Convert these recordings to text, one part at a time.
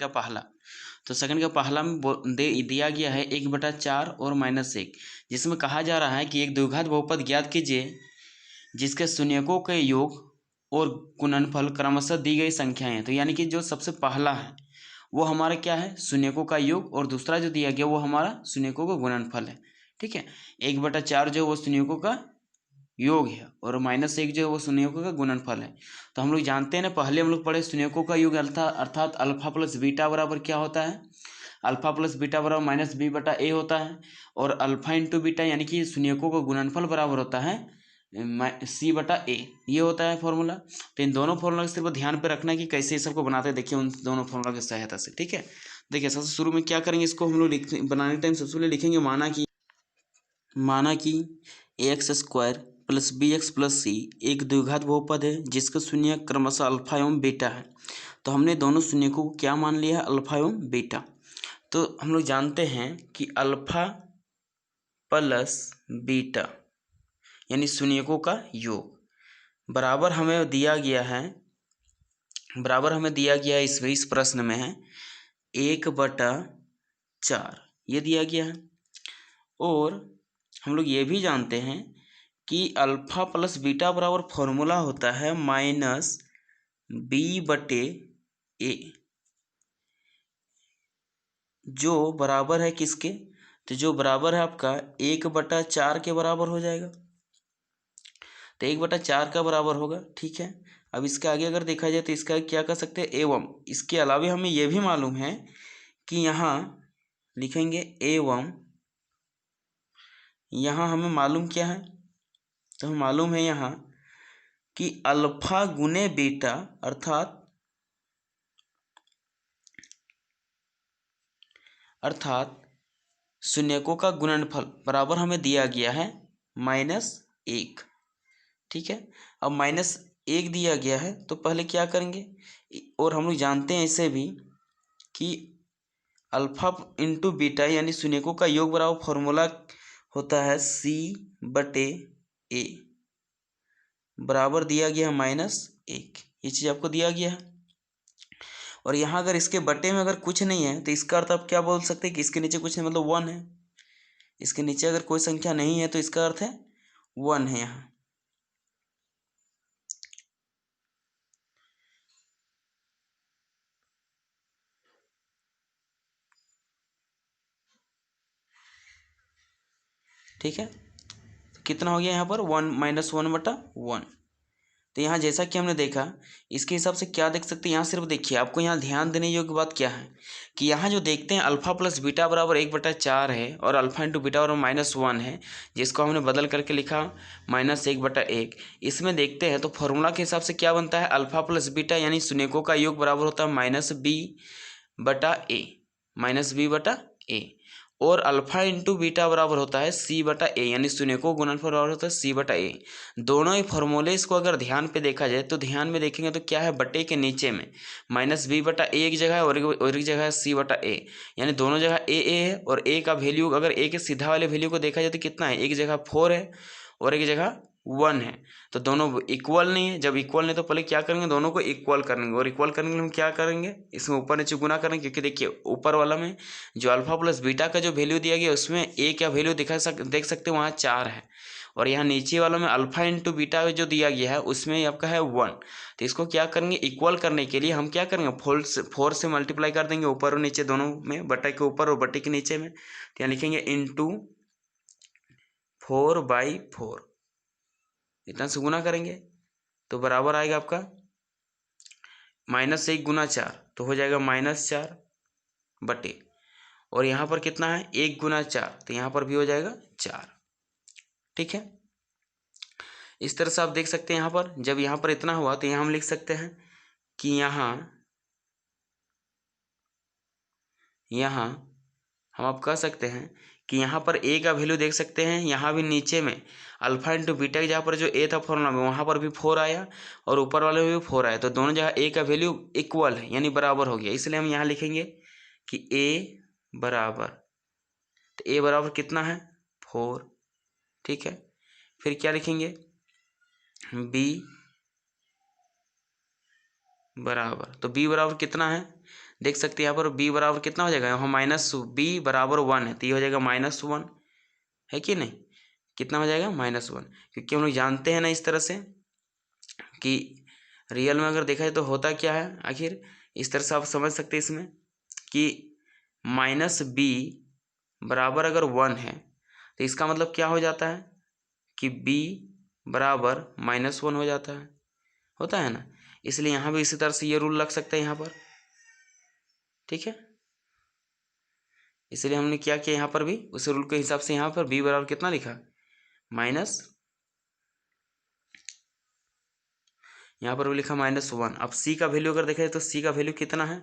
का पहला। तो सेकंड का पहला में दिया गया है 1/4 और -1, जिसमें कहा जा रहा है कि एक द्विघात बहुपद ज्ञात कीजिए जिसके शून्यकों के योग और गुणनफल क्रमशः दी गई संख्याएं हैं। तो यानी कि जो सबसे पहला है वो हमारा क्या है, शून्यकों का योग, और दूसरा जो दिया गया वो हमारा शून्यकों का गुणनफल है। ठीक है, 1/4 जो है वो शून्यकों का योग है और -1 जो है वो शून्यकों का गुणनफल है। तो हम लोग जानते हैं ना, पहले हम लोग पढ़े शून्यकों का योग अर्थात अल्फा प्लस बीटा बराबर क्या होता है, अल्फा प्लस बीटा बराबर -b/a होता है, और अल्फा इंटू बीटा यानी कि शून्यकों का गुणनफल बराबर होता है c/a, ये होता है फॉर्मूला। तो इन दोनों फॉर्मूला को सिर्फ ध्यान पे रखना है कि कैसे ये सबको बनाते हैं, देखिए उन दोनों फॉर्मूला की सहायता से। ठीक है, देखिए सबसे शुरू में क्या करेंगे, इसको हम लोग बनाने टाइम सबसे पहले लिखेंगे माना कि ax² + bx + c एक द्विघात बहुपद है जिसका शून्य क्रमशः अल्फा एवं बीटा है। तो हमने दोनों शून्यकों को क्या मान लिया है, अल्फा एवं बीटा। तो हम लोग जानते हैं कि अल्फा प्लस बीटा यानी शून्यकों का योग बराबर हमें दिया गया है इस प्रश्न में है 1/4 ये दिया गया है। और हम लोग ये भी जानते हैं कि अल्फा प्लस बीटा बराबर फॉर्मूला होता है -b/a, जो बराबर है किसके, तो जो बराबर है आपका 1/4 के बराबर हो जाएगा। तो 1/4 का बराबर होगा। ठीक है, अब इसके आगे अगर देखा जाए तो इसका क्या कर सकते हैं, एवं। इसके अलावा हमें यह भी मालूम है कि यहाँ लिखेंगे एवं, यहाँ हमें मालूम क्या है, तो हमें मालूम है यहाँ कि अल्फा गुने बीटा अर्थात शून्यकों का गुणनफल बराबर हमें दिया गया है -1। ठीक है, अब -1 दिया गया है तो पहले क्या करेंगे, और हम लोग जानते हैं इसे भी कि अल्फा इंटू बीटा यानी शून्यकों का योग बराबर फॉर्मूला होता है c/a, बराबर दिया गया है -1। ये चीज़ आपको दिया गया है। और यहाँ अगर इसके बटे में अगर कुछ नहीं है तो इसका अर्थ आप क्या बोल सकते हैं कि इसके नीचे कुछ नहीं, मतलब 1 है। इसके नीचे अगर कोई संख्या नहीं है तो इसका अर्थ है 1 है यहाँ। ठीक है, तो कितना हो गया यहाँ पर 1 -1/1। तो यहाँ जैसा कि हमने देखा, इसके हिसाब से क्या देख सकते हैं, यहाँ सिर्फ देखिए, आपको यहाँ ध्यान देने योग्य बात क्या है कि यहाँ जो देखते हैं अल्फा प्लस बीटा बराबर 1/4 है और अल्फा इंटू बीटा बराबर -1 है, जिसको हमने बदल करके लिखा -1/1। इसमें देखते हैं तो फॉर्मूला के हिसाब से क्या बनता है, अल्फा प्लस बीटा यानी शून्यकों का योग बराबर होता है -b/a, और अल्फा इंटू बीटा बराबर होता है c/a यानी शून्यकों गुणनफल बराबर होता है c/a। दोनों ही फॉर्मूले इसको अगर ध्यान पे देखा जाए तो ध्यान में देखेंगे तो क्या है, बटे के नीचे में -b/a एक जगह है और एक जगह है c/a, यानी दोनों जगह a है। और a का वैल्यू अगर a के सीधा वाले वैल्यू को देखा जाए तो कितना है, एक जगह 4 है और एक जगह 1 है। तो दोनों इक्वल नहीं है, जब इक्वल नहीं तो पहले क्या करेंगे, दोनों को इक्वल करेंगे, और इक्वल करने के लिए हम क्या करेंगे, इसमें ऊपर नीचे गुना करेंगे, क्योंकि देखिए ऊपर वाला में जो अल्फा प्लस बीटा का जो वैल्यू दिया गया उसमें ए क्या वैल्यू देख सकते हैं वहाँ 4 है, और यहाँ नीचे वाला में अल्फा इंटू बीटा जो दिया गया है उसमें आपका है 1। तो इसको क्या करेंगे, इक्वल करने के लिए हम क्या करेंगे, 4 से मल्टीप्लाई कर देंगे ऊपर और नीचे दोनों में, बटे के ऊपर और बटे के नीचे में। तो यहाँ लिखेंगे इंटू 4/4, इतना से गुना करेंगे तो बराबर आएगा आपका -1 गुना 4, तो हो जाएगा -4 बटे, और यहाँ पर कितना है 1 गुना 4, तो यहाँ पर भी हो जाएगा 4। ठीक है, इस तरह से आप देख सकते हैं यहाँ पर जब यहाँ पर इतना हुआ तो यहाँ हम लिख सकते हैं कि यहाँ हम आप कह सकते हैं कि यहाँ पर a का वैल्यू देख सकते हैं, यहाँ भी नीचे में अल्फा इंटू बीटा जहाँ पर जो a था फॉर्मूला में वहाँ पर भी 4 आया और ऊपर वाले में भी 4 आया, तो दोनों जगह a का वैल्यू इक्वल है यानी बराबर हो गया। इसलिए हम यहाँ लिखेंगे कि a बराबर, तो a बराबर कितना है 4। ठीक है, फिर क्या लिखेंगे b बराबर, तो b बराबर कितना है, देख सकते हैं यहाँ पर b बराबर कितना हो जाएगा, यहाँ माइनस b बराबर 1 है तो ये हो जाएगा -1 है कि नहीं, कितना हो जाएगा -1, क्योंकि हम लोग जानते हैं ना इस तरह से कि रियल में अगर देखा जाए तो होता क्या है आखिर, इस तरह से आप समझ सकते हैं इसमें कि -b बराबर अगर 1 है तो इसका मतलब क्या हो जाता है कि b बराबर -1 हो जाता है, होता है ना। इसलिए यहाँ भी इसी तरह से ये रूल लग सकता है यहाँ पर, ठीक है। इसलिए हमने क्या किया यहाँ पर भी उस रूल के हिसाब से यहाँ पर b बराबर कितना लिखा, माइनस, यहाँ पर भी लिखा -1। अब c का वैल्यू अगर देखा जाए तो c का वैल्यू कितना है,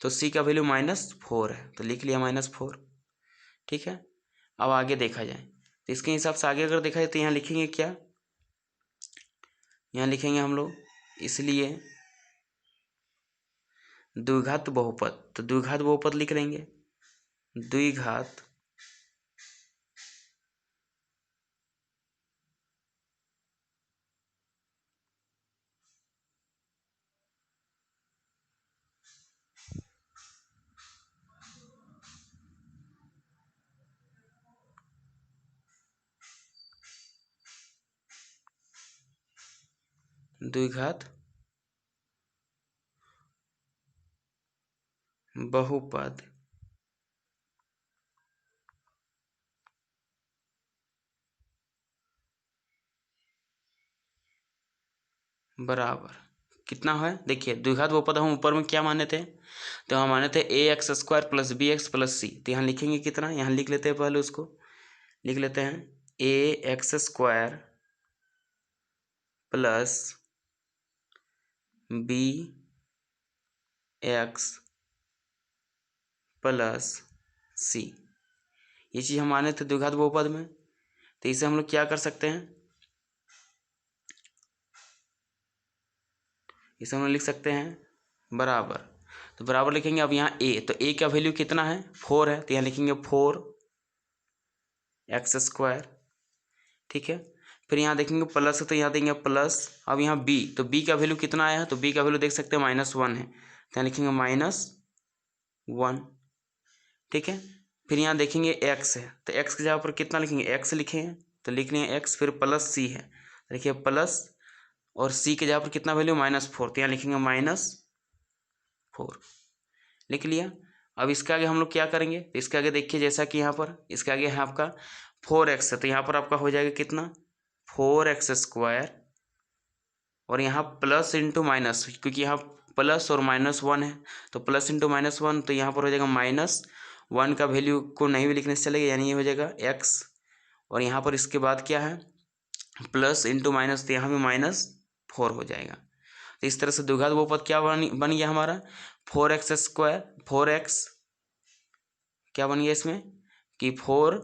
तो c का वैल्यू -4 है तो लिख लिया -4, ठीक है। अब आगे देखा जाए तो इसके हिसाब से आगे अगर देखा जाए तो यहाँ लिखेंगे क्या, यहाँ लिखेंगे हम लोग इसलिए द्विघात बहुपद, तो द्विघात बहुपद लिख लेंगे, द्विघात द्विघात बहुपद बराबर कितना है, देखिए द्विघात बहुपद हम ऊपर में क्या माने थे, तो हम माने थे ax² + bx + c, तो यहाँ लिखेंगे कितना, यहाँ लिख लेते हैं, पहले उसको लिख लेते हैं ax² + bx + c, ये चीज़ हम माने थे द्विघात बहुपद में, तो इसे हम लोग क्या कर सकते हैं, इसे हम लोग लिख सकते हैं बराबर, तो बराबर लिखेंगे। अब यहाँ a, तो a का वैल्यू कितना है 4 है तो यहाँ लिखेंगे 4x², ठीक है। फिर यहाँ देखेंगे प्लस है तो यहाँ देंगे प्लस, अब यहाँ b, तो b का वैल्यू कितना आया है, तो b का वैल्यू देख सकते हैं -1 है तो यहाँ लिखेंगे -1, ठीक है। फिर यहाँ देखेंगे x है तो x की जगह पर कितना लिखेंगे, x लिखेंगे तो लिख लेंगे x, फिर प्लस c है देखिए प्लस, और c की जगह पर कितना वैल्यू -4 तो यहाँ लिखेंगे -4, लिख लिया। अब इसके आगे हम लोग क्या करेंगे, तो इसके आगे देखिए जैसा कि यहाँ पर इसके आगे है आपका 4x है तो यहाँ पर आपका हो जाएगा कितना 4x², और यहाँ प्लस इंटू माइनस, क्योंकि यहाँ प्लस और -1 है तो प्लस इंटू -1 तो यहाँ पर हो जाएगा -1 का वैल्यू को नहीं भी लिखने से चलेगा, यानी ये हो जाएगा x, और यहाँ पर इसके बाद क्या है प्लस इंटू माइनस तो यहाँ भी -4 हो जाएगा। तो इस तरह से द्विघात बहुपद क्या बन गया हमारा 4x², 4x क्या बन गया इसमें कि 4x²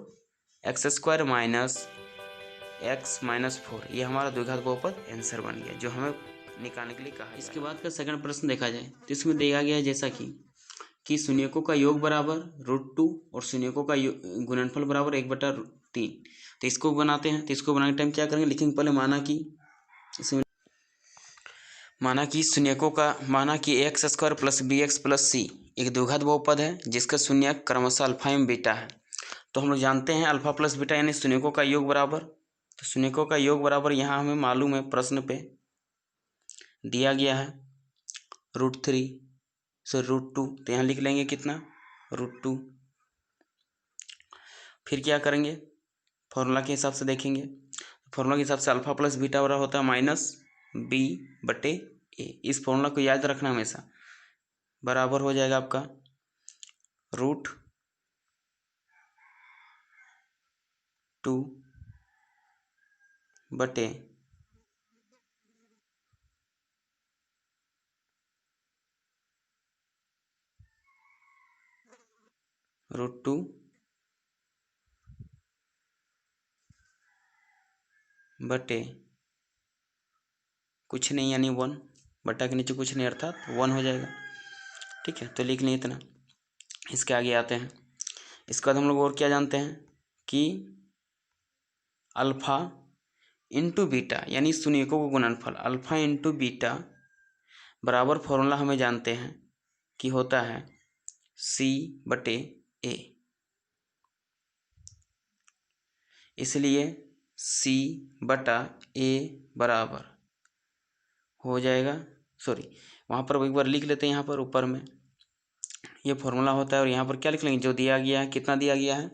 - x - 4, ये हमारा द्विघात बहुपद आंसर बन गया जो हमें निकालने के लिए कहा। इसके बाद का सेकंड प्रश्न देखा जाए तो इसमें दिया गया है जैसा कि शून्यकों का योग बराबर √2 और शून्यकों का गुणनफल बराबर 1/3, तो इसको बनाते हैं। तो इसको बनाने के टाइम क्या करेंगे, लिखेंगे पहले माना कि ax² + bx + c एक द्विघात बहुपद है जिसका शून्यक क्रमशः अल्फा एवं बीटा है। तो हम लोग जानते हैं अल्फा प्लस बीटा यानी शून्यकों का योग बराबर, तो शून्यकों का योग बराबर यहाँ हमें मालूम है प्रश्न पे दिया गया है √3 से √2, तो यहाँ लिख लेंगे कितना √2। फिर क्या करेंगे, फॉर्मूला के हिसाब से देखेंगे, फॉर्मूला के हिसाब से अल्फा प्लस बीटा बराबर होता है -b/a, इस फॉर्मूला को याद रखना हमेशा, बराबर हो जाएगा आपका √2 बटे √2 बटे कुछ नहीं यानी 1, बटा के नीचे कुछ नहीं अर्थात 1 हो जाएगा, ठीक है। तो लिख लें इतना। इसके आगे आते हैं, इसके बाद हम लोग और क्या जानते हैं कि अल्फा इंटू बीटा यानी शून्यकों का गुणनफल अल्फा इंटू बीटा बराबर फॉर्मूला हमें जानते हैं कि होता है सी बटे ए, इसलिए सी बटा ए बराबर हो जाएगा, सॉरी वहाँ पर एक बार लिख लेते हैं, यहाँ पर ऊपर में ये फॉर्मूला होता है और यहाँ पर क्या लिख लेंगे, जो दिया गया है, कितना दिया गया है,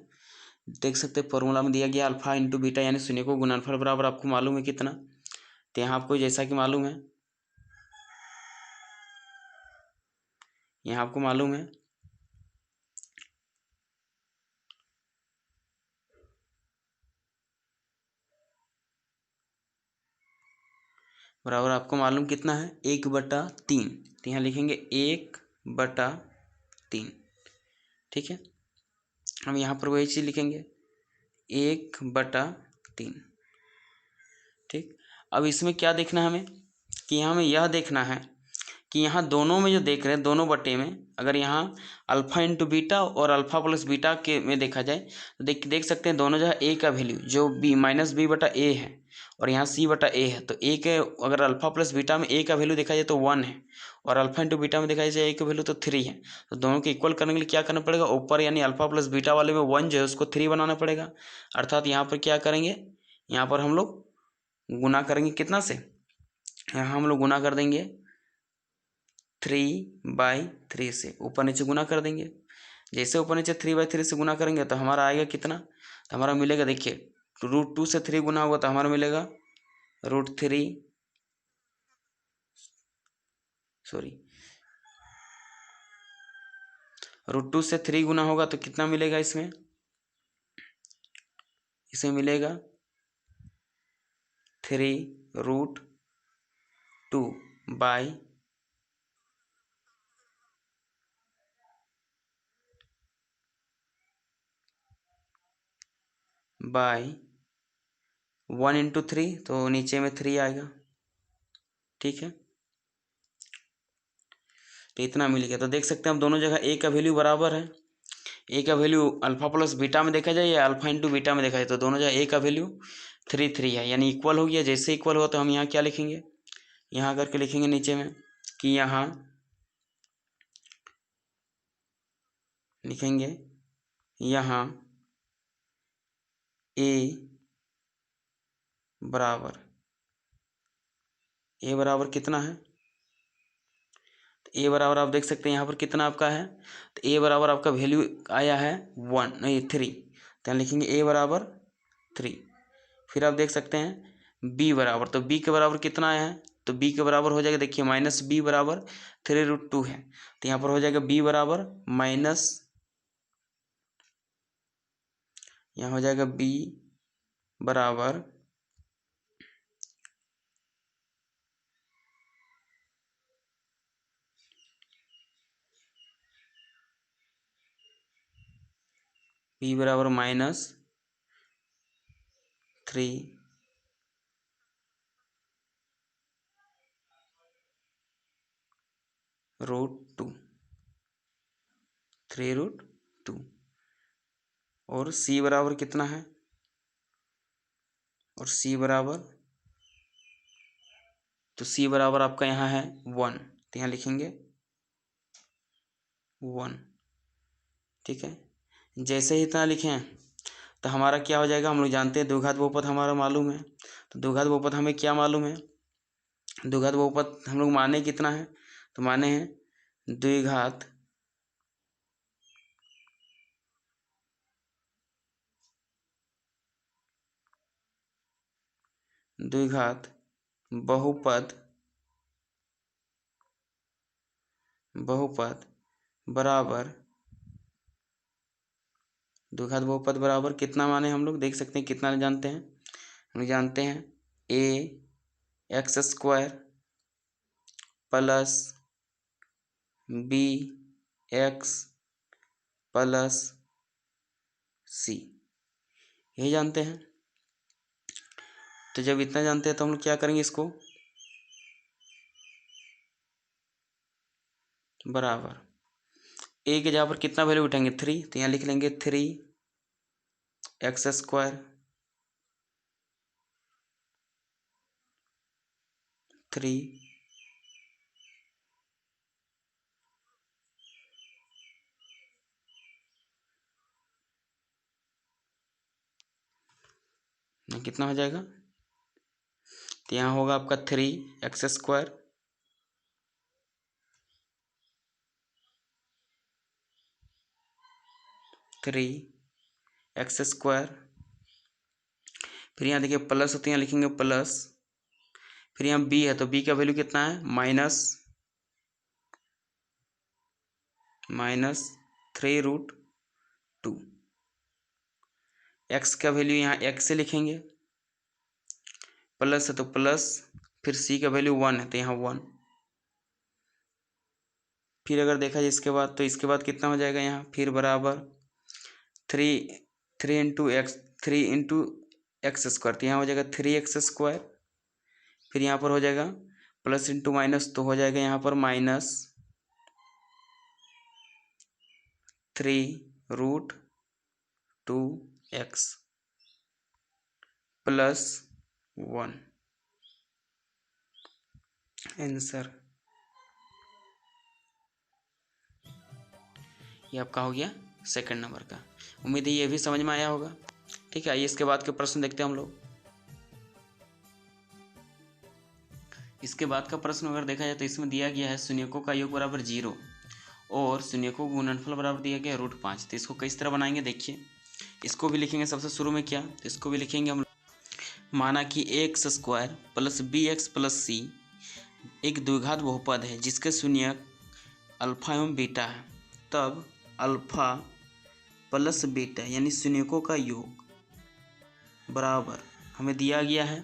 देख सकते हैं फॉर्मूला में दिया गया अल्फा इंटू बीटा यानी शून्य को गुणनफल बराबर आपको मालूम है कितना, तो यहाँ आपको जैसा कि मालूम है, यहाँ आपको मालूम है बराबर आपको मालूम कितना है, 1/3, तो यहाँ लिखेंगे 1/3, ठीक है। हम यहाँ पर वही चीज़ लिखेंगे 1/3, ठीक। अब इसमें क्या देखना है हमें, कि हमें यह देखना है कि यहाँ दोनों में जो देख रहे हैं, दोनों बटे में अगर यहाँ अल्फा इंटू बीटा और अल्फा प्लस बीटा के में देखा जाए तो देख सकते हैं दोनों जो है ए का वैल्यू जो बी माइनस बी बटा ए है और यहाँ सी बटा ए है, तो ए के अगर अल्फा प्लस बीटा में ए का वैल्यू देखा जाए तो 1 है और अल्फा इंटू बीटा में देखा जाए ए का वैल्यू तो 3 है। तो दोनों को इक्वल करने के लिए क्या करना पड़ेगा, ऊपर यानी अल्फा प्लस बीटा वाले में 1 जो है उसको 3 बनाना पड़ेगा, अर्थात यहाँ पर क्या करेंगे, यहाँ पर हम लोग गुना करेंगे कितना से, यहाँ हम लोग गुना कर देंगे 3/3 से, ऊपर नीचे गुना कर देंगे। जैसे ऊपर नीचे 3/3 से गुना करेंगे तो हमारा आएगा कितना, तो हमारा मिलेगा, देखिए √2 से 3 गुना होगा तो हमारा मिलेगा √3, सॉरी √2 से 3 गुना होगा तो कितना मिलेगा, इसमें मिलेगा 3√2 बाई बाई 1 इंटू 3, तो नीचे में 3 आएगा, ठीक है। तो इतना मिल गया, तो देख सकते हैं हम दोनों जगह ए का वैल्यू बराबर है, ए का वैल्यू अल्फा प्लस बीटा में देखा जाए या अल्फा इंटू बीटा में देखा जाए तो दोनों जगह ए का वैल्यू 3 है, यानी इक्वल हो गया। जैसे इक्वल हुआ तो हम यहाँ क्या लिखेंगे, यहाँ करके लिखेंगे नीचे में कि यहाँ लिखेंगे यहाँ ए बराबर कितना है, तो ए बराबर आप देख सकते हैं यहाँ पर कितना आपका है, तो ए बराबर आपका वैल्यू आया है 1 नहीं 3, तो यहाँ लिखेंगे ए बराबर 3। फिर आप देख सकते हैं बी बराबर, तो बी के बराबर कितना आया है, तो बी के बराबर हो जाएगा, देखिए माइनस बी बराबर 3√2 है, तो यहाँ पर हो जाएगा बी बराबर माइनस, यहाँ हो जाएगा बी बराबर -3 √2 और सी बराबर कितना है, और सी बराबर, तो सी बराबर आपका यहाँ है 1, तो यहाँ लिखेंगे 1, ठीक है। जैसे ही इतना लिखें तो हमारा क्या हो जाएगा, हम लोग जानते हैं द्विघात बहुपद हमारा मालूम है, तो द्विघात बहुपद हमें क्या मालूम है, द्विघात बहुपद हम लोग माने कितना है, तो माने हैं द्विघात बहुपद बराबर, द्विघात बहुपद बराबर कितना माने, हम लोग देख सकते हैं कितना जानते हैं, हम लोग जानते हैं ax² plus bx plus c, यही जानते हैं। तो जब इतना जानते हैं तो हम लोग क्या करेंगे, इसको बराबर ए के जगह पर कितना वैल्यू उठाएंगे 3, तो यहाँ लिख लेंगे 3x² 3 कितना हो जाएगा, तो यहाँ होगा आपका 3x², फिर यहाँ देखिए प्लस होते हैं, लिखेंगे प्लस, फिर यहाँ b है तो b का वैल्यू कितना है, -3√2। x का वैल्यू यहाँ x से लिखेंगे, प्लस है तो प्लस, फिर c का वैल्यू 1 है तो यहाँ 1। फिर अगर देखा जाए इसके बाद, तो इसके बाद कितना हो जाएगा यहाँ, फिर बराबर 3 इंटू एक्स तो यहाँ हो जाएगा 3x²। फिर यहाँ पर हो जाएगा प्लस इंटू माइनस, तो हो जाएगा यहाँ पर -3√2x + 1 आंसर। ये आपका हो गया सेकंड नंबर का। उम्मीद है ये भी समझ में आया होगा। ठीक है, आइए इसके बाद के प्रश्न देखते हैं हम लोग। इसके बाद का प्रश्न अगर देखा जाए तो इसमें दिया गया है शून्यकों का योग बराबर 0 और शून्यकों का गुणनफल बराबर दिया गया है √5। तो इसको किस तरह बनाएंगे, देखिए इसको भी लिखेंगे सबसे शुरू में क्या, तो इसको भी लिखेंगे हम, माना कि x² + bx + c एक द्विघात बहुपद है जिसके शून्यक अल्फा एवं बीटा है, तब अल्फा प्लस बीटा यानी शून्यकों का योग बराबर हमें दिया गया है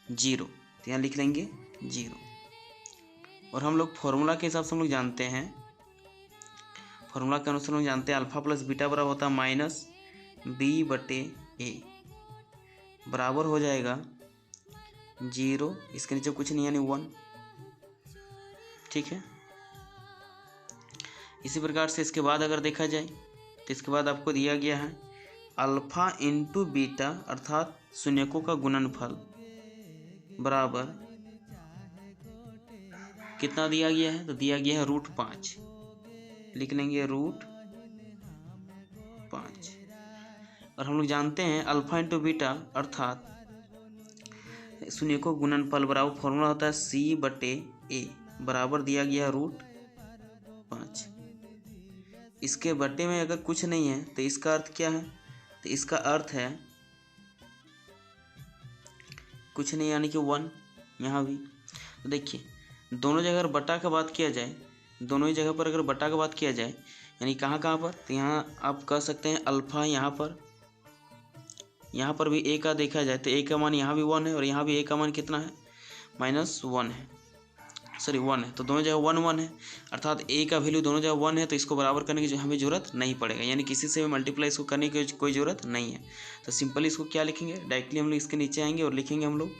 0, तो यहाँ लिख लेंगे 0। और हम लोग फॉर्मूला के हिसाब से हम लोग जानते हैं, फॉर्मूला के अनुसार हम लोग जानते हैं अल्फा प्लस बीटा बराबर होता है -b/a, बराबर हो जाएगा 0, इसके नीचे कुछ नहीं यानी 1। ठीक है, इसी प्रकार से इसके बाद अगर देखा जाए तो इसके बाद आपको दिया गया है अल्फा इंटू बीटा अर्थात शून्यकों का गुणनफल बराबर कितना दिया गया है, तो दिया गया है √5, लिख लेंगे √5। और हम लोग जानते हैं अल्फा इंटू बीटा अर्थात शून्यकों का गुणनफल बराबर फॉर्मूला होता है c/a, बराबर दिया गया है √5। इसके बटे में अगर कुछ नहीं है तो इसका अर्थ क्या है, तो इसका अर्थ है कुछ नहीं यानी कि 1। यहाँ भी तो देखिए दोनों जगह अगर बटा का बात किया जाए, दोनों ही जगह पर अगर बटा का बात किया जाए यानी कहाँ पर, तो यहाँ आप कह सकते हैं अल्फा यहाँ पर भी a का देखा जाए तो a का मान यहाँ भी 1 है और यहाँ भी a का मान कितना है, -1 है, सॉरी 1 है, तो दोनों जगह 1 1 है, अर्थात a का वैल्यू दोनों जगह 1 है, तो इसको बराबर करने की हमें ज़रूरत नहीं पड़ेगा, यानी किसी से भी मल्टीप्लाई इसको करने की कोई ज़रूरत नहीं है। तो सिंपली इसको क्या लिखेंगे, डायरेक्टली हम लोग इसके नीचे आएंगे और लिखेंगे, हम लोग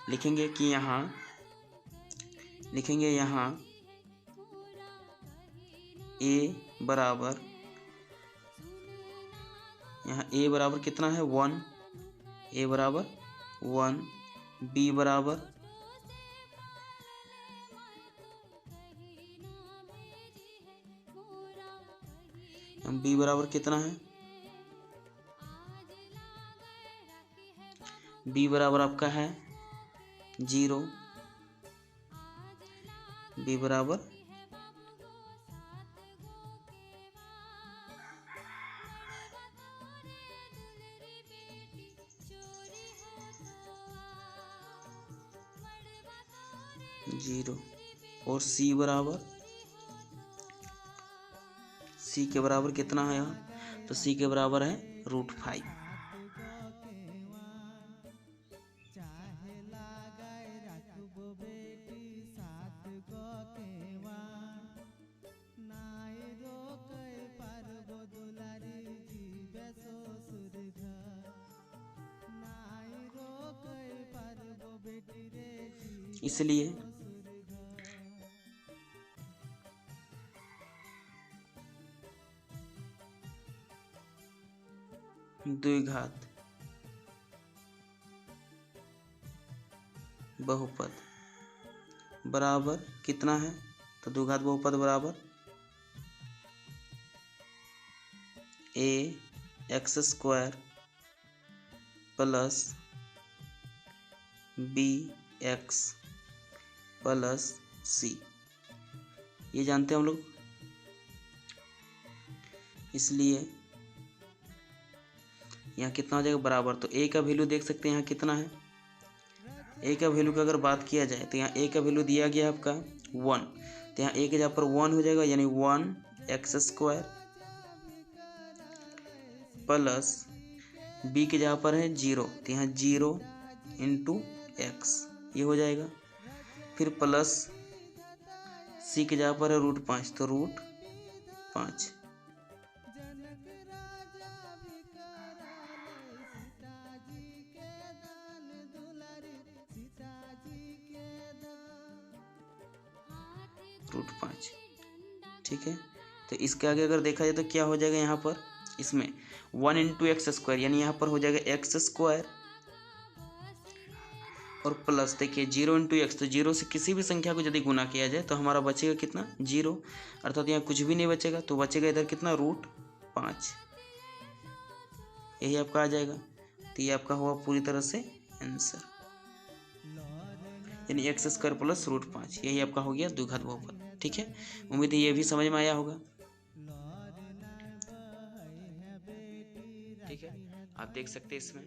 लिखेंगे कि यहाँ a बराबर कितना है 1, a बराबर 1, b बराबर कितना है, b बराबर आपका है 0, b बराबर 0 और c के बराबर कितना है यहाँ, तो c के बराबर है √5। इसलिए द्विघात बहुपद बराबर कितना है, तो द्विघात बहुपद बराबर ax² plus b x plus c, ये जानते हैं हम लोग। इसलिए यहाँ कितना हो जाएगा बराबर, तो ए का वैल्यू देख सकते हैं यहाँ कितना है। ए का वैल्यू की अगर बात किया जाए तो यहाँ ए का वैल्यू दिया गया है आपका 1, तो यहाँ ए के जगह पर 1 हो जाएगा, यानी 1x² प्लस बी के जगह पर है 0, तो यहाँ 0 × x ये हो जाएगा। फिर प्लस सी के जगह पर है √5, तो √5। √5, ठीक है। तो इसके आगे अगर देखा जाए तो क्या हो जाएगा यहाँ पर, इसमें 1 × x², यानी यहाँ पर हो जाएगा x² और प्लस देखिए 0 × x, तो 0 से किसी भी संख्या को यदि गुना किया जाए तो हमारा बचेगा कितना 0, अर्थात यहाँ कुछ भी नहीं बचेगा, तो बचेगा इधर कितना √5, यही आपका आ जाएगा। तो ये आपका हुआ पूरी तरह से आंसर, यानी x² प्लस √5, यही आपका हो गया द्विघात बहुपद। ठीक है, उम्मीद है ये भी समझ में आया होगा। ठीक है, आप देख सकते हैं इसमें